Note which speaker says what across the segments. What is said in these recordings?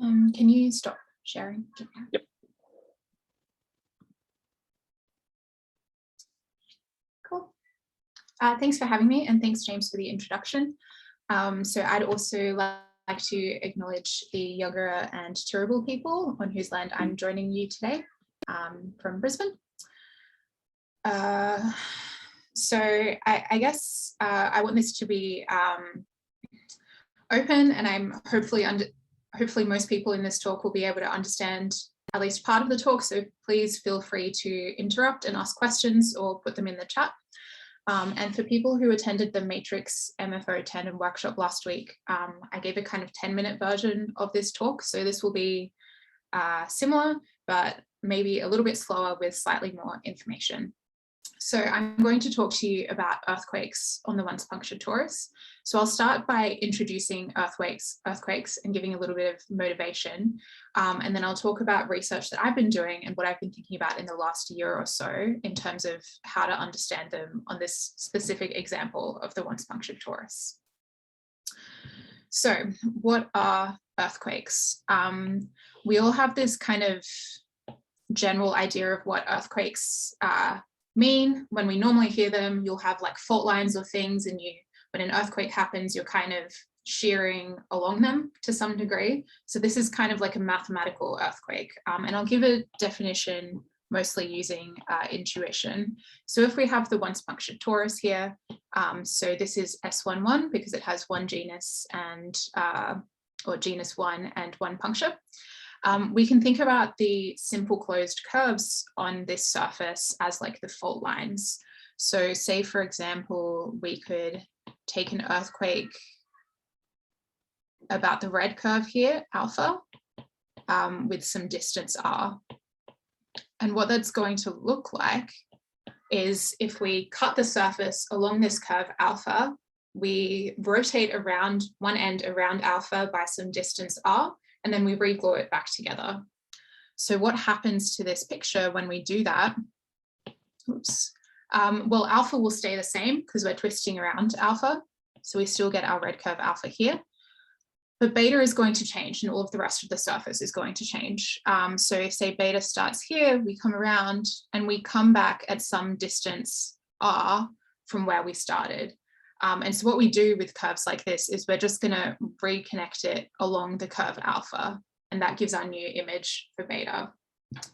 Speaker 1: Can you stop sharing?
Speaker 2: Yep.
Speaker 1: Cool. Thanks for having me, and thanks, James, for the introduction. So I'd also like to acknowledge the Yagara and Turrbal people on whose land I'm joining you today from Brisbane. So I guess I want this to be open, and I'm hopefully most people in this talk will be able to understand at least part of the talk, so please feel free to interrupt and ask questions or put them in the chat. And for people who attended the Matrix MFO Tandem workshop last week, I gave a kind of 10-minute version of this talk, so this will be similar, but maybe a little bit slower with slightly more information. So I'm going to talk to you about earthquakes on the once-punctured torus. So I'll start by introducing earthquakes and giving a little bit of motivation. And then I'll talk about research that I've been doing and what I've been thinking about in the last year or so in terms of how to understand them on this specific example of the once-punctured torus. So what are earthquakes? We all have this kind of general idea of what earthquakes mean. When we normally hear them, you'll have like fault lines or things, and when an earthquake happens, you're kind of shearing along them to some degree. So this is kind of like a mathematical earthquake. And I'll give a definition mostly using intuition. So if we have the once-punctured torus here, so this is S11 because it has one genus and or genus 1 and 1 puncture. We can think about the simple closed curves on this surface as like the fault lines. So say, for example, we could take an earthquake about the red curve here, alpha, with some distance r. And what that's going to look like is if we cut the surface along this curve alpha, we rotate around one end around alpha by some distance r, and then we re-glue it back together. So what happens to this picture when we do that? Oops. Well, alpha will stay the same because we're twisting around alpha. So we still get our red curve alpha here. But beta is going to change, and all of the rest of the surface is going to change. So say beta starts here, we come around, and we come back at some distance r from where we started. And so what we do with curves like this is we're just going to reconnect it along the curve alpha, and that gives our new image for beta.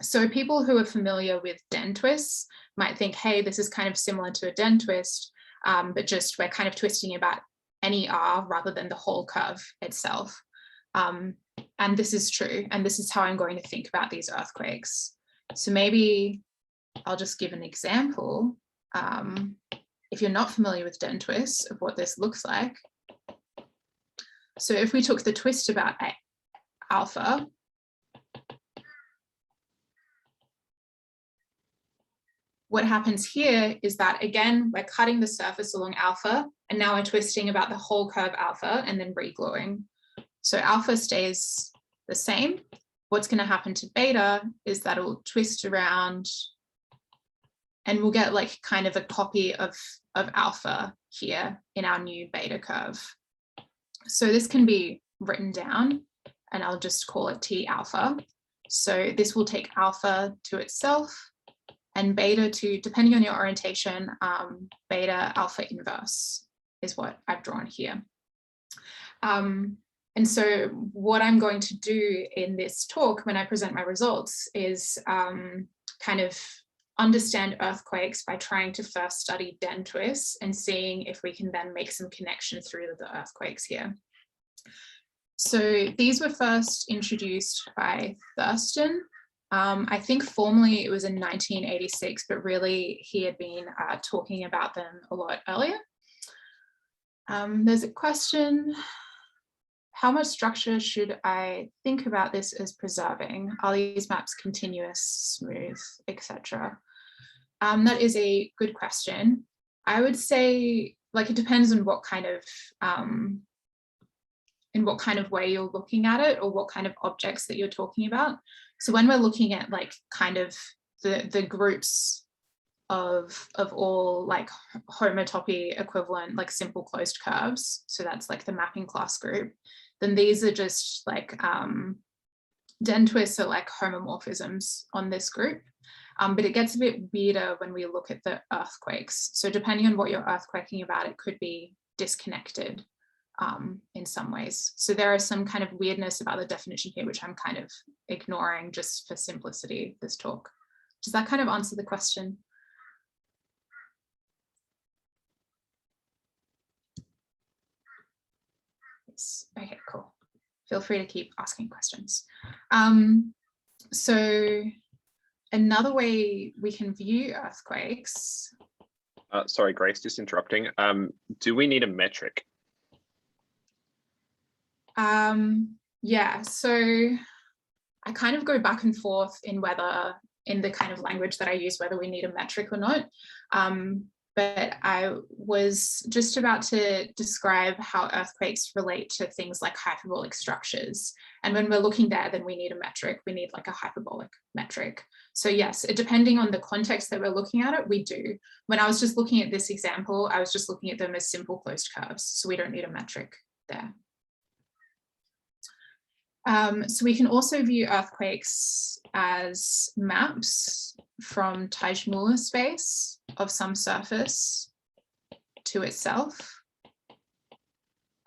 Speaker 1: So people who are familiar with den twists might think, hey, this is kind of similar to a den twist, but just we're kind of twisting about any r rather than the whole curve itself. And this is true, and this is how I'm going to think about these earthquakes. So maybe I'll just give an example. If you're not familiar with den twists, of what this looks like. So if we took the twist about alpha, what happens here is that, again, we're cutting the surface along alpha, and now we're twisting about the whole curve alpha and then re-gluing. So alpha stays the same. What's going to happen to beta is that it'll twist around, and we'll get like kind of a copy of alpha here in our new beta curve. So this can be written down, and I'll just call it T alpha. So this will take alpha to itself and beta to, depending on your orientation, beta alpha inverse is what I've drawn here. And so what I'm going to do in this talk when I present my results is kind of understand earthquakes by trying to first study den twists and seeing if we can then make some connection through the earthquakes here. So these were first introduced by Thurston. I think formally it was in 1986, but really he had been talking about them a lot earlier. There's a question. How much structure should I think about this as preserving? Are these maps continuous, smooth, etc.? That is a good question. I would say, like, it depends on what kind of, in what kind of way you're looking at it, or what kind of objects that you're talking about. So when we're looking at like kind of the groups of all like homotopy equivalent, like simple closed curves, so that's like the mapping class group, then these are just like Den twists are like homomorphisms on this group, but it gets a bit weirder when we look at the earthquakes. So depending on what you're earthquaking about, it could be disconnected in some ways. So there is some kind of weirdness about the definition here, which I'm kind of ignoring just for simplicity of this talk. Does that kind of answer the question? Yes. Okay, cool. Feel free to keep asking questions. So another way we can view earthquakes.
Speaker 2: Sorry, Grace, just interrupting. Do we need a metric?
Speaker 1: Yeah, so I kind of go back and forth in whether, in the kind of language that I use, whether we need a metric or not. But I was just about to describe how earthquakes relate to things like hyperbolic structures. And when we're looking there, then we need a metric. We need like a hyperbolic metric. So yes, depending on the context that we're looking at it, we do. When I was just looking at this example, I was just looking at them as simple closed curves. So we don't need a metric there. So we can also view earthquakes as maps from Teichmüller space of some surface to itself.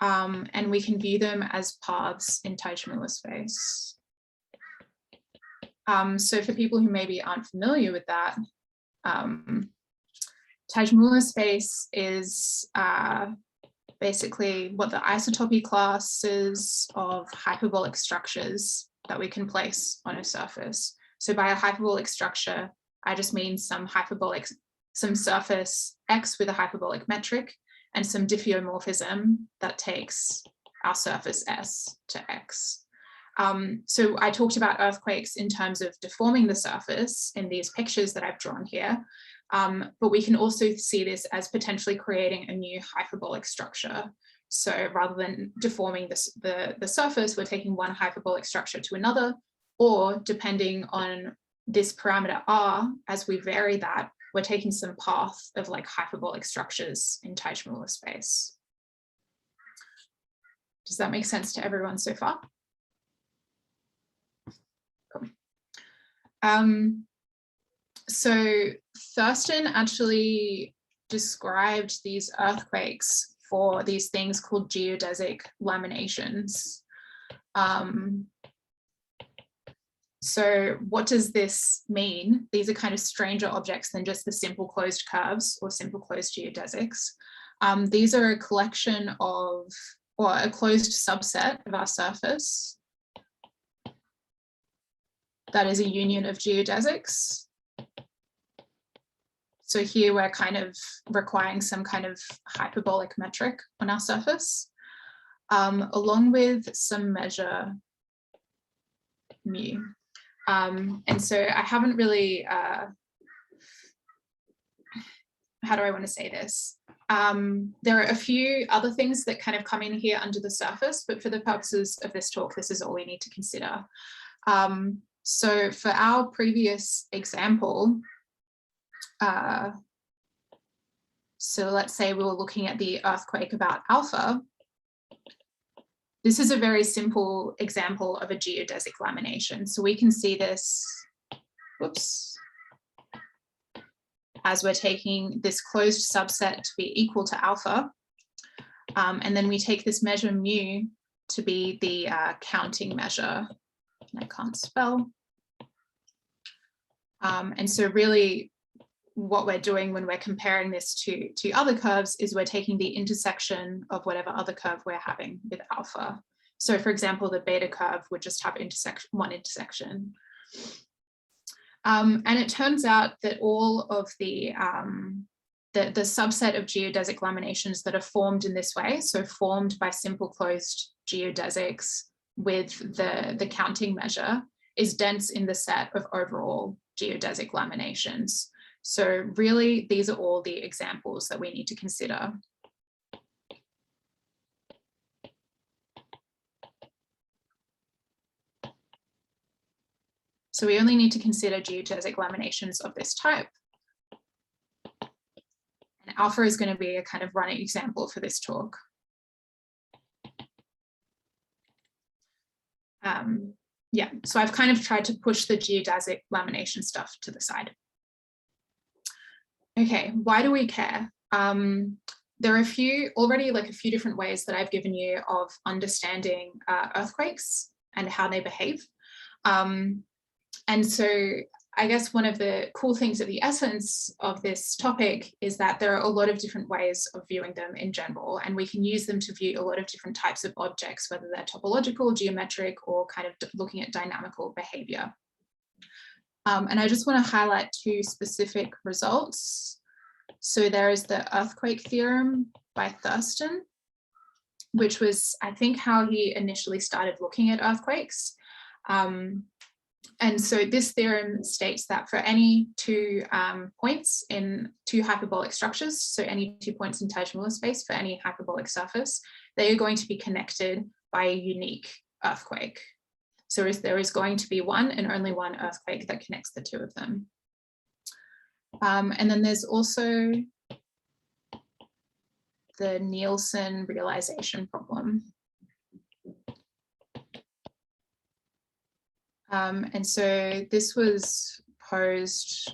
Speaker 1: And we can view them as paths in Teichmüller space. So for people who maybe aren't familiar with that, Teichmüller space is basically what the isotopy class of hyperbolic structures that we can place on a surface. So by a hyperbolic structure, I just mean some surface X with a hyperbolic metric and some diffeomorphism that takes our surface S to X. So I talked about earthquakes in terms of deforming the surface in these pictures that I've drawn here. But we can also see this as potentially creating a new hyperbolic structure. So rather than deforming the surface, we're taking one hyperbolic structure to another, or depending on this parameter R, as we vary that, we're taking some path of like hyperbolic structures in Teichmüller space. Does that make sense to everyone so far? Cool. So Thurston actually described these earthquakes for these things called geodesic laminations. So what does this mean? These are kind of stranger objects than just the simple closed curves or simple closed geodesics. These are a collection of, or a closed subset of our surface that is a union of geodesics. So here we're kind of requiring some kind of hyperbolic metric on our surface, along with some measure mu. And so I haven't really, how do I want to say this? There are a few other things that kind of come in here under the surface, but for the purposes of this talk, this is all we need to consider. So for our previous example, so let's say we were looking at the earthquake about alpha. This is a very simple example of a geodesic lamination. So we can see this, whoops, as we're taking this closed subset to be equal to alpha. And then we take this measure mu to be the counting measure. I can't spell. And so really, what we're doing when we're comparing this to other curves is we're taking the intersection of whatever other curve we're having with alpha. So for example, the beta curve would just have one intersection. And it turns out that all of the subset of geodesic laminations that are formed in this way, so formed by simple closed geodesics with the counting measure, is dense in the set of overall geodesic laminations. So really, these are all the examples that we need to consider. So we only need to consider geodesic laminations of this type. And alpha is going to be a kind of running example for this talk. yeah, so I've kind of tried to push the geodesic lamination stuff to the side. Okay, why do we care? There are a few different ways that I've given you of understanding earthquakes and how they behave. And so I guess one of the cool things at the essence of this topic is that there are a lot of different ways of viewing them in general, and we can use them to view a lot of different types of objects, whether they're topological, geometric, or kind of looking at dynamical behavior. And I just want to highlight two specific results. So there is the earthquake theorem by Thurston, which was, I think, how he initially started looking at earthquakes. And so this theorem states that for any two points in two hyperbolic structures, so any 2 points in Tajmula space for any hyperbolic surface, they are going to be connected by a unique earthquake. So there is going to be one and only one earthquake that connects the two of them. And then there's also the Nielsen realization problem. And so this was posed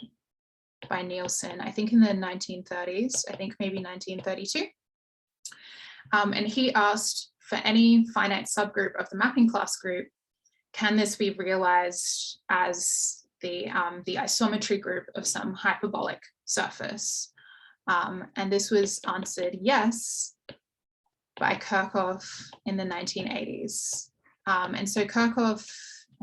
Speaker 1: by Nielsen, I think in the 1930s, I think maybe 1932. And he asked for any finite subgroup of the mapping class group, can this be realized as the isometry group of some hyperbolic surface? And this was answered yes by Kirchhoff in the 1980s. And so Kirchhoff,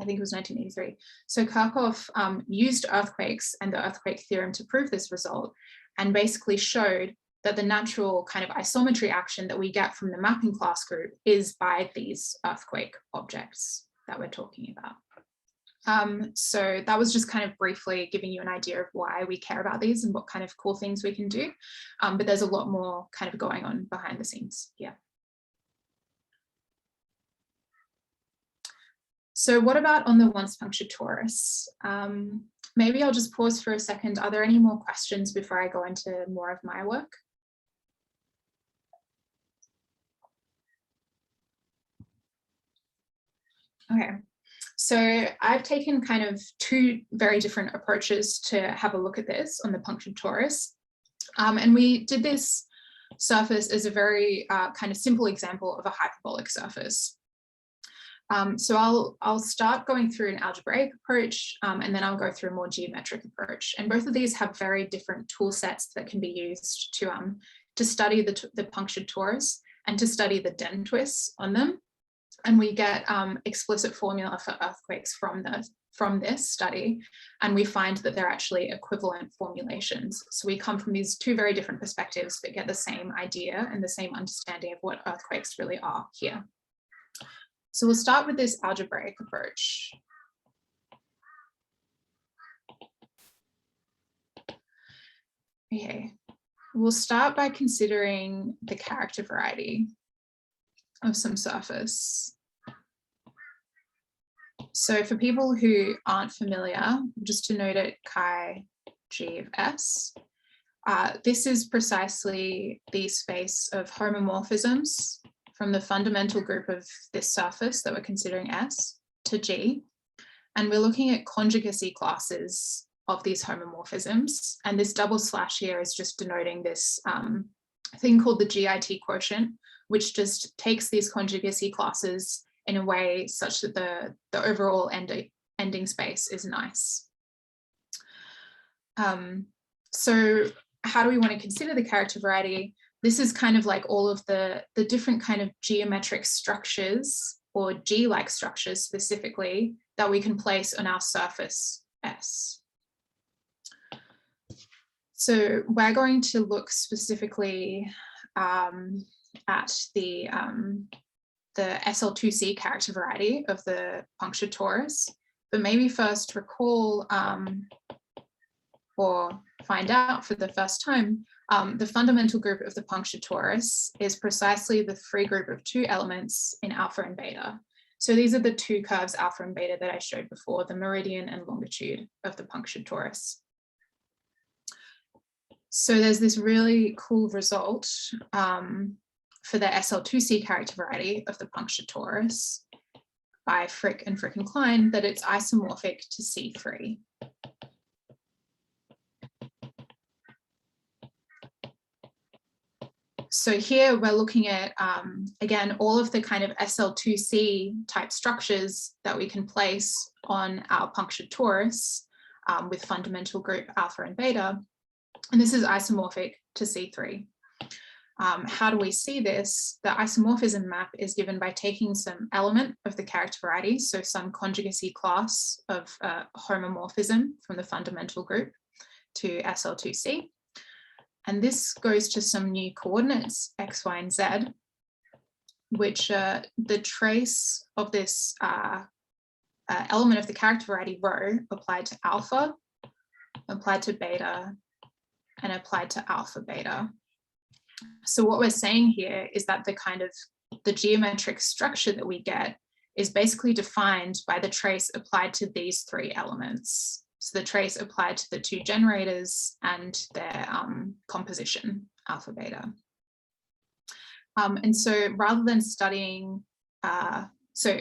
Speaker 1: I think it was 1983. So Kirchhoff used earthquakes and the earthquake theorem to prove this result, and basically showed that the natural kind of isometry action that we get from the mapping class group is by these earthquake objects that we're talking about. So that was just kind of briefly giving you an idea of why we care about these and what kind of cool things we can do. But there's a lot more kind of going on behind the scenes. Yeah. So what about on the once-punctured torus? Maybe I'll just pause for a second. Are there any more questions before I go into more of my work? Okay, so I've taken kind of two very different approaches to have a look at this on the punctured torus. And we did this surface as a very kind of simple example of a hyperbolic surface. So I'll start going through an algebraic approach, and then I'll go through a more geometric approach. And both of these have very different tool sets that can be used to study the punctured torus and to study the den twists on them. And we get explicit formula for earthquakes from this study, and we find that they're actually equivalent formulations. So we come from these two very different perspectives, but get the same idea and the same understanding of what earthquakes really are here. So we'll start with this algebraic approach. Okay, we'll start by considering the character variety of some surface. So for people who aren't familiar, just to note it chi g of s, this is precisely the space of homomorphisms from the fundamental group of this surface that we're considering S to G. And we're looking at conjugacy classes of these homomorphisms. And this double slash here is just denoting this thing called the GIT quotient, which just takes these conjugacy classes in a way such that the overall ending space is nice. So how do we want to consider the character variety? This is kind of like all of the different kind of geometric structures, or G-like structures specifically, that we can place on our surface S. So we're going to look specifically at the SL2C character variety of the punctured torus, but maybe first recall or find out for the first time, the fundamental group of the punctured torus is precisely the free group of two elements in alpha and beta. So these are the two curves, alpha and beta, that I showed before, the meridian and longitude of the punctured torus. So there's this really cool result for the SL2C character variety of the punctured torus, by Frick and Frick and Klein that it's isomorphic to C3. So here we're looking at, again, all of the kind of SL2C type structures that we can place on our punctured torus with fundamental group alpha and beta. And this is isomorphic to C3. How do we see this? The isomorphism map is given by taking some element of the character variety, so some conjugacy class of homomorphism from the fundamental group to SL2C. And this goes to some new coordinates, X, Y, and Z, which the trace of this element of the character variety rho applied to alpha, applied to beta, and applied to alpha beta. So what we're saying here is that the geometric structure that we get is basically defined by the trace applied to these three elements. So the trace applied to the two generators and their composition, alpha, beta. And so rather than studying, so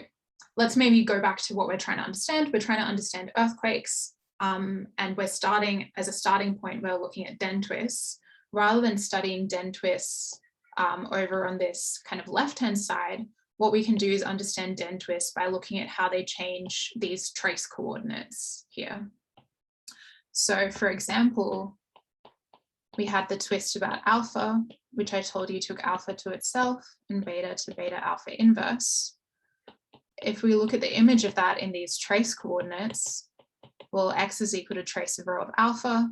Speaker 1: let's maybe go back to what we're trying to understand. We're trying to understand earthquakes, and we're starting, as a starting point, we're looking at den twists. Rather than studying den twists over on this kind of left-hand side, what we can do is understand den twists by looking at how they change these trace coordinates here. So for example, we had the twist about alpha, which I told you took alpha to itself and beta to beta alpha inverse. If we look at the image of that in these trace coordinates, well, x is equal to trace of rho of alpha,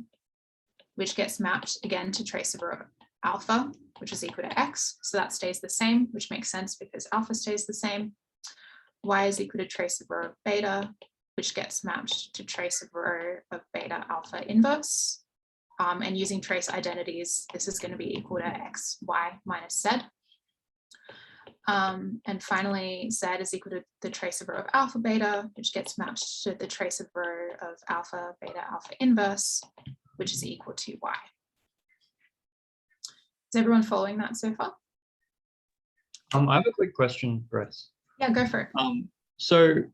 Speaker 1: which gets mapped again to trace of rho of alpha, which is equal to x. So that stays the same, which makes sense because alpha stays the same. Y is equal to trace of rho of beta, which gets mapped to trace of rho of beta alpha inverse. And using trace identities, this is going to be equal to x, y minus z. And finally, z is equal to the trace of rho of alpha beta, which gets mapped to the trace of rho of alpha beta alpha inverse, which is equal to y. Is everyone following that so far?
Speaker 3: I have a quick question, Grace.
Speaker 1: Yeah, go for it.
Speaker 3: So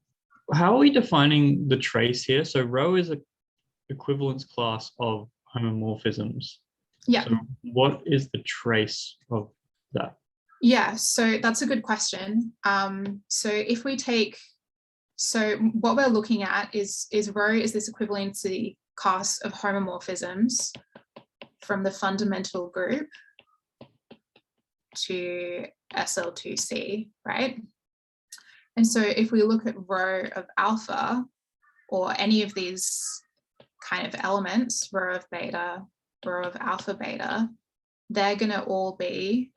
Speaker 3: how are we defining the trace here? So rho is an equivalence class of homomorphisms.
Speaker 1: Yeah.
Speaker 3: So what is the trace of that?
Speaker 1: Yeah, so that's a good question. So if we take, so what we're looking at is rho is this equivalency class of homomorphisms from the fundamental group to SL2C, right? And so if we look at rho of alpha or any of these kind of elements, rho of beta, rho of alpha beta, they're going to all be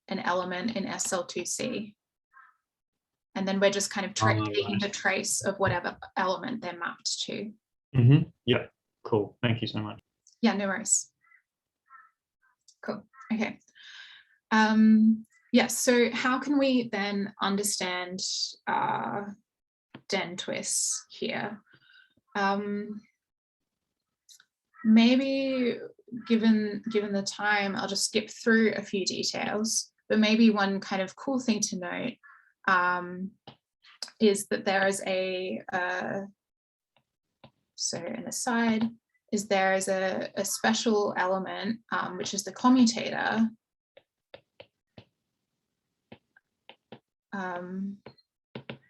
Speaker 1: an element in SL2C. And then we're just kind of taking the trace of whatever element they're mapped to.
Speaker 3: Mm-hmm. Yeah, cool. Thank you so much.
Speaker 1: Yeah, no worries. Cool. Okay. Yeah, so how can we then understand den twists here? Maybe given the time, I'll just skip through a few details, but maybe one kind of cool thing to note is that there is so an aside, is there is a special element, which is the commutator,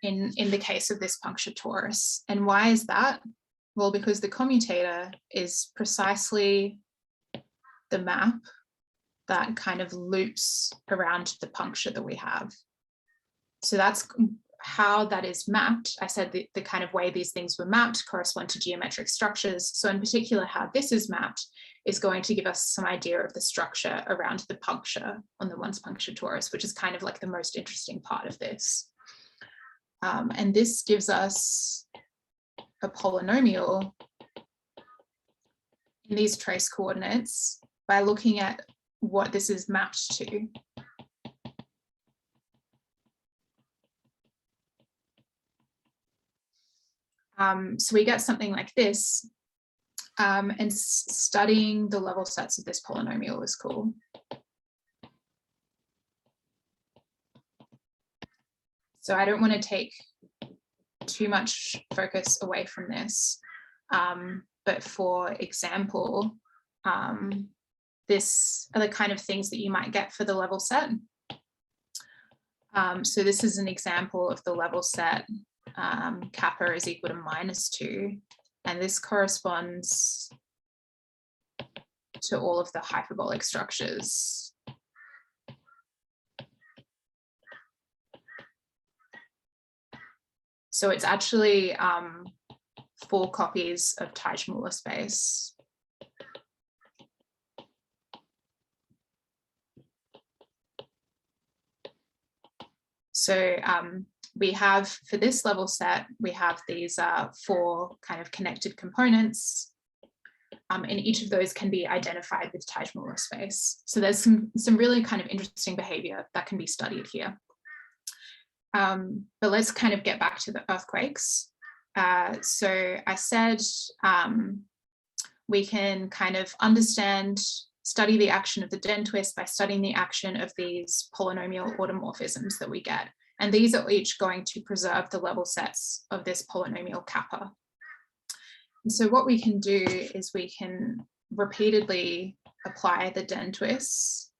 Speaker 1: in the case of this punctured torus. And why is that? Well, because the commutator is precisely the map that kind of loops around the puncture that we have. So that's how that is mapped. I said the kind of way these things were mapped correspond to geometric structures. So in particular, how this is mapped is going to give us some idea of the structure around the puncture on the once-punctured torus, which is kind of like the most interesting part of this. And this gives us a polynomial in these trace coordinates by looking at what this is mapped to. So we get something like this, and studying the level sets of this polynomial is cool. So I don't want to take too much focus away from this. But for example, this are the kind of things that you might get for the level set. So this is an example of the level set. Kappa is equal to -2, and this corresponds to all of the hyperbolic structures. So it's actually 4 copies of Teichmüller space. So we have, for this level set, we have these 4 kind of connected components, and each of those can be identified with Teichmüller space. So there's some really kind of interesting behavior that can be studied here. But let's kind of get back to the earthquakes. So I said we can kind of study the action of the den twist by studying the action of these polynomial automorphisms that we get. And these are each going to preserve the level sets of this polynomial kappa. And so what we can do is we can repeatedly apply the den twists.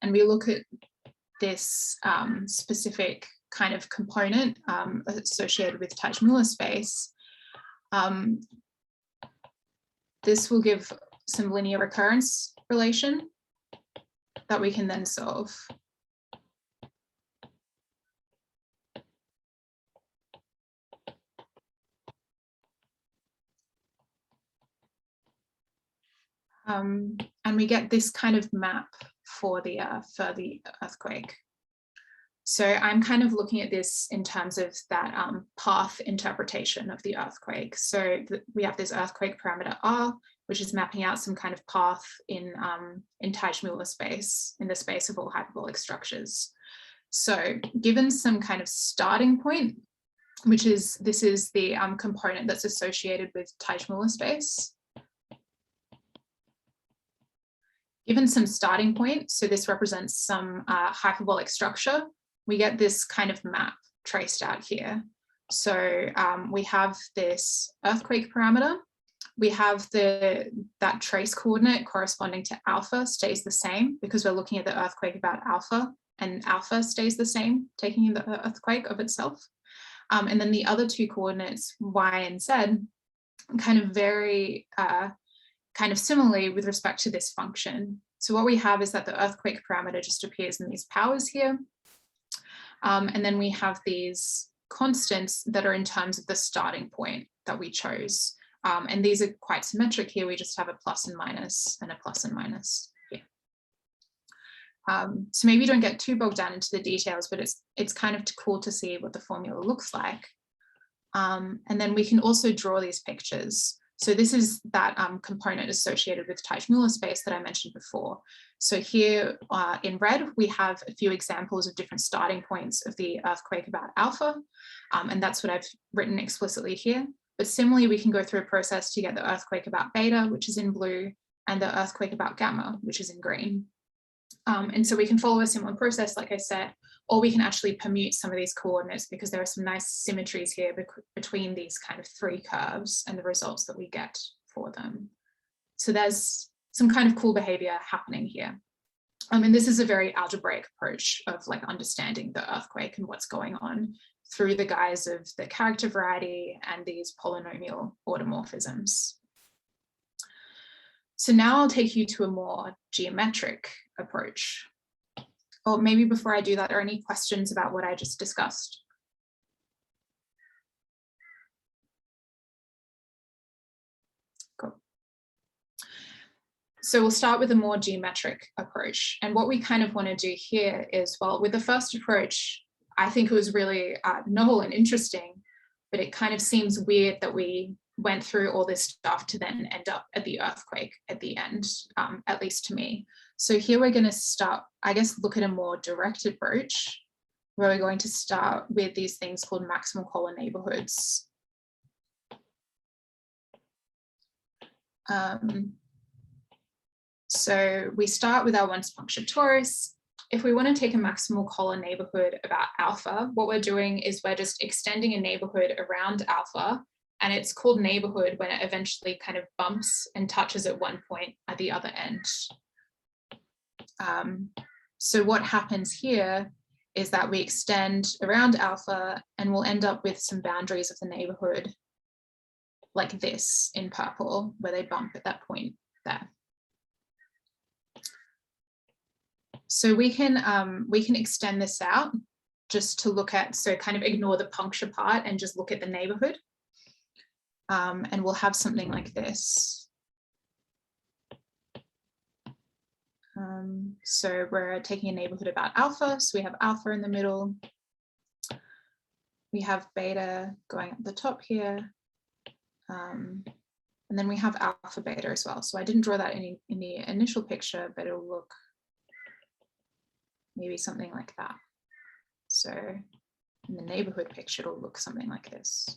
Speaker 1: And we look at this specific kind of component associated with Teichmüller space. This will give some linear recurrence relation that we can then solve. And we get this kind of map for the earthquake. So I'm kind of looking at this in terms of that path interpretation of the earthquake. So we have this earthquake parameter R, which is mapping out some kind of path in Teichmüller space, in the space of all hyperbolic structures. So given some kind of starting point, which is, this is the component that's associated with Teichmüller space. Given some starting point, so this represents some hyperbolic structure, we get this kind of map traced out here. So we have this earthquake parameter. We have that trace coordinate corresponding to alpha stays the same because we're looking at the earthquake about alpha, and alpha stays the same, taking in the earthquake of itself. And then the other 2 coordinates, y and z, kind of vary kind of similarly with respect to this function. So what we have is that the earthquake parameter just appears in these powers here. And then we have these constants that are in terms of the starting point that we chose. And these are quite symmetric here. We just have a plus and minus and a plus and minus here. So maybe don't get too bogged down into the details, but it's kind of cool to see what the formula looks like. And then we can also draw these pictures. So this is that component associated with Teichmüller space that I mentioned before. So here in red, we have a few examples of different starting points of the earthquake about alpha. And that's what I've written explicitly here. But similarly, we can go through a process to get the earthquake about beta, which is in blue, and the earthquake about gamma, which is in green. And so we can follow a similar process, like I said, or we can actually permute some of these coordinates because there are some nice symmetries here between these kind of 3 curves and the results that we get for them. So there's some kind of cool behavior happening here. And this is a very algebraic approach of like understanding the earthquake and what's going on through the guise of the character variety and these polynomial automorphisms. So now I'll take you to a more geometric approach. Or maybe before I do that, are there any questions about what I just discussed? Cool. So we'll start with a more geometric approach. And what we kind of want to do here is, well, with the first approach, I think it was really novel and interesting, but it kind of seems weird that we went through all this stuff to then end up at the earthquake at the end, at least to me. So here we're going to start, I guess, look at a more direct approach where we're going to start with these things called maximal collar neighborhoods. So we start with our once-punctured torus, if we want to take a maximal collar neighborhood about alpha, what we're doing is we're just extending a neighborhood around alpha, and it's called neighborhood when it eventually kind of bumps and touches at one point at the other end. So what happens here is that we extend around alpha and we'll end up with some boundaries of the neighborhood like this in purple, where they bump at that point there. So we can extend this out just to look at, so kind of ignore the puncture part and just look at the neighborhood. And we'll have something like this. So we're taking a neighborhood about alpha. So we have alpha in the middle. We have beta going up the top here. And then we have alpha beta as well. So I didn't draw that in the initial picture, but it'll look maybe something like that. So in the neighborhood picture, it'll look something like this.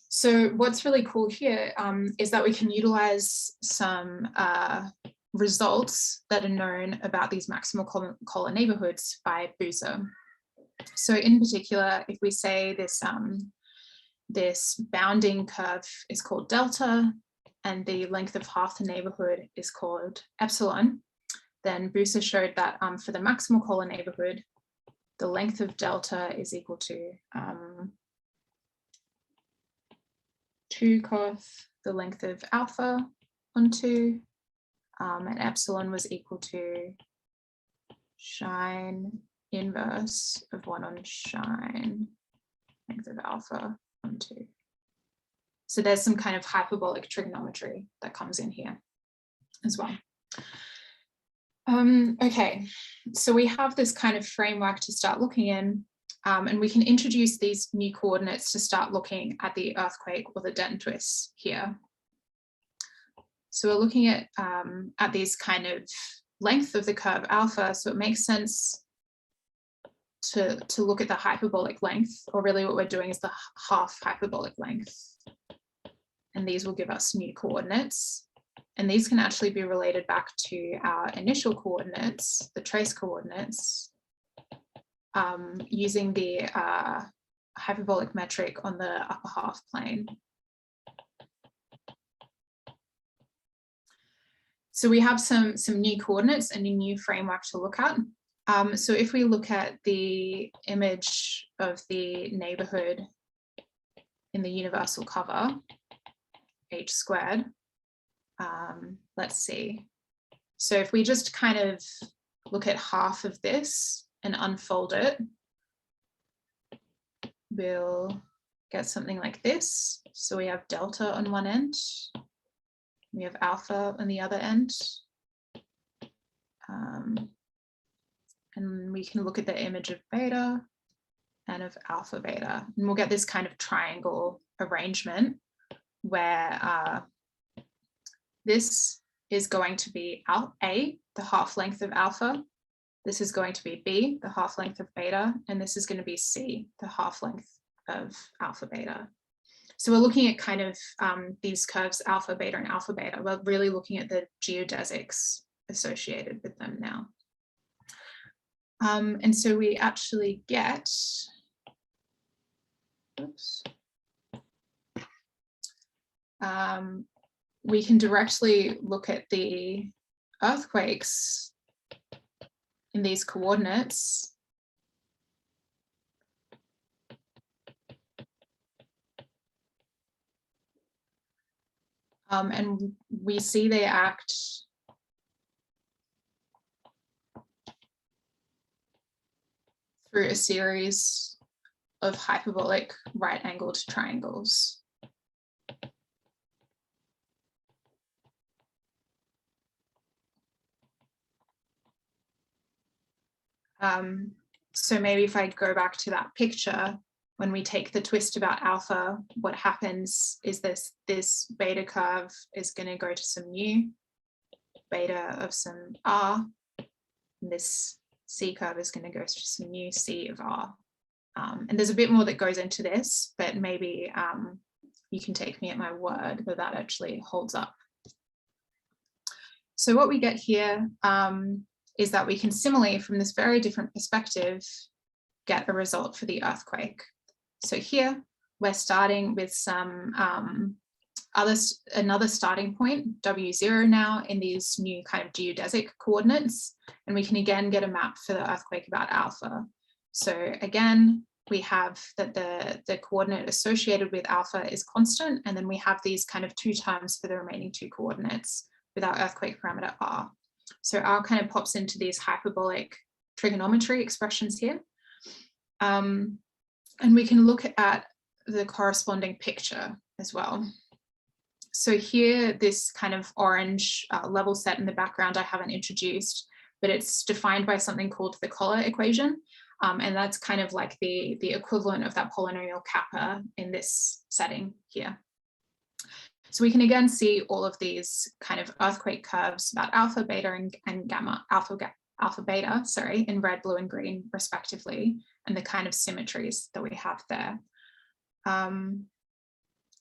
Speaker 1: So what's really cool here is that we can utilize some results that are known about these maximal collar neighborhoods by Buser. So in particular, if we say this, this bounding curve is called delta and the length of half the neighborhood is called epsilon, then Buser showed that for the maximal collar neighborhood, the length of delta is equal to 2 cos the length of alpha on 2, and epsilon was equal to shine inverse of 1 on shine length of alpha on 2. So there's some kind of hyperbolic trigonometry that comes in here as well. Okay, so we have this kind of framework to start looking in, and we can introduce these new coordinates to start looking at the earthquake or the dead twist here. So we're looking at these kind of length of the curve alpha, so it makes sense to look at the hyperbolic length, or really what we're doing is the half hyperbolic length. And these will give us new coordinates. And these can actually be related back to our initial coordinates, the trace coordinates, using the hyperbolic metric on the upper half plane. So we have some new coordinates and a new framework to look at. So if we look at the image of the neighborhood in the universal cover, h squared, let's see. So if we just kind of look at half of this and unfold it, we'll get something like this. So we have delta on one end, we have alpha on the other end. And we can look at the image of beta and of alpha beta, and we'll get this kind of triangle arrangement where this is going to be A, the half length of alpha. This is going to be B, the half length of beta, and this is going to be C, the half length of alpha beta. So we're looking at kind of these curves, alpha beta and alpha beta. We're really looking at the geodesics associated with them now. And so we actually get, oops. We can directly look at the earthquakes in these coordinates. And we see they act through a series of hyperbolic right-angled triangles. So maybe if I go back to that picture, when we take the twist about alpha, what happens is this beta curve is going to go to some nu, beta of some r, and this C curve is going to go to some nu C of r. And there's a bit more that goes into this, but maybe you can take me at my word that that actually holds up. So what we get here is that we can similarly, from this very different perspective, get a result for the earthquake. So here we're starting with some another starting point, W0 now, in these new kind of geodesic coordinates. And we can again get a map for the earthquake about alpha. So again, we have that the coordinate associated with alpha is constant, and then we have these kind of 2 terms for the remaining 2 coordinates with our earthquake parameter R. So R kind of pops into these hyperbolic trigonometry expressions here. And we can look at the corresponding picture as well. So here, this kind of orange level set in the background I haven't introduced, but it's defined by something called the Collar equation. And that's kind of like the equivalent of that polynomial kappa in this setting here. So we can again see all of these kind of earthquake curves about alpha, beta, and gamma, alpha, beta, sorry, in red, blue, and green respectively, and the kind of symmetries that we have there.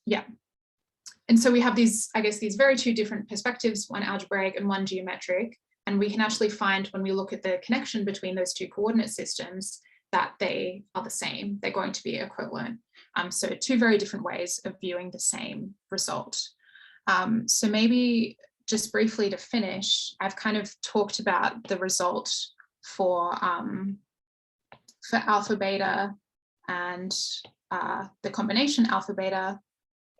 Speaker 1: Yeah. And so we have these, I guess, these very 2 different perspectives, one algebraic and one geometric. And we can actually find, when we look at the connection between those 2 coordinate systems, that they are the same. They're going to be equivalent. So 2 very different ways of viewing the same result. So maybe just briefly to finish, I've kind of talked about the result for alpha, beta, and the combination alpha, beta.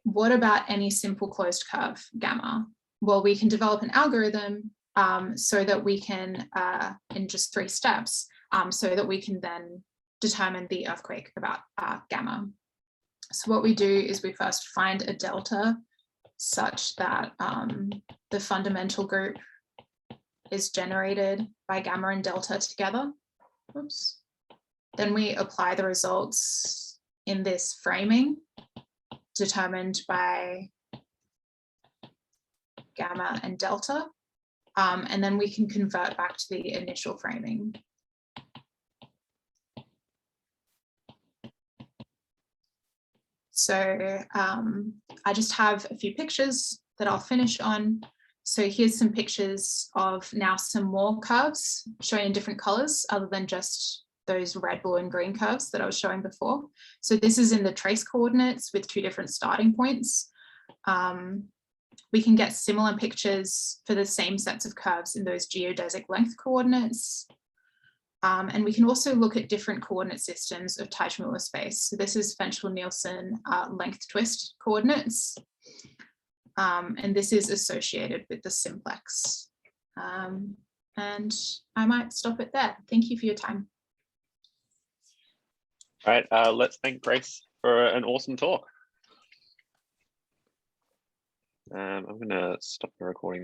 Speaker 1: What about any simple closed curve, gamma? Well, we can develop an algorithm so that we can, in just 3 steps, so that we can then determine the earthquake about gamma. So what we do is we first find a delta such that the fundamental group is generated by gamma and delta together. Oops. Then we apply the results in this framing determined by gamma and delta. And then we can convert back to the initial framing. So I just have a few pictures that I'll finish on. So here's some pictures of now some more curves shown in different colors other than just those red, blue, and green curves that I was showing before. So this is in the trace coordinates with 2 different starting points. We can get similar pictures for the same sets of curves in those geodesic length coordinates. And we can also look at different coordinate systems of Teichmüller space. So this is Fenchel-Nielsen length twist coordinates. And this is associated with the simplex. And I might stop it there. Thank you for your time.
Speaker 2: All right, let's thank Grace for an awesome talk. I'm going to stop the recording.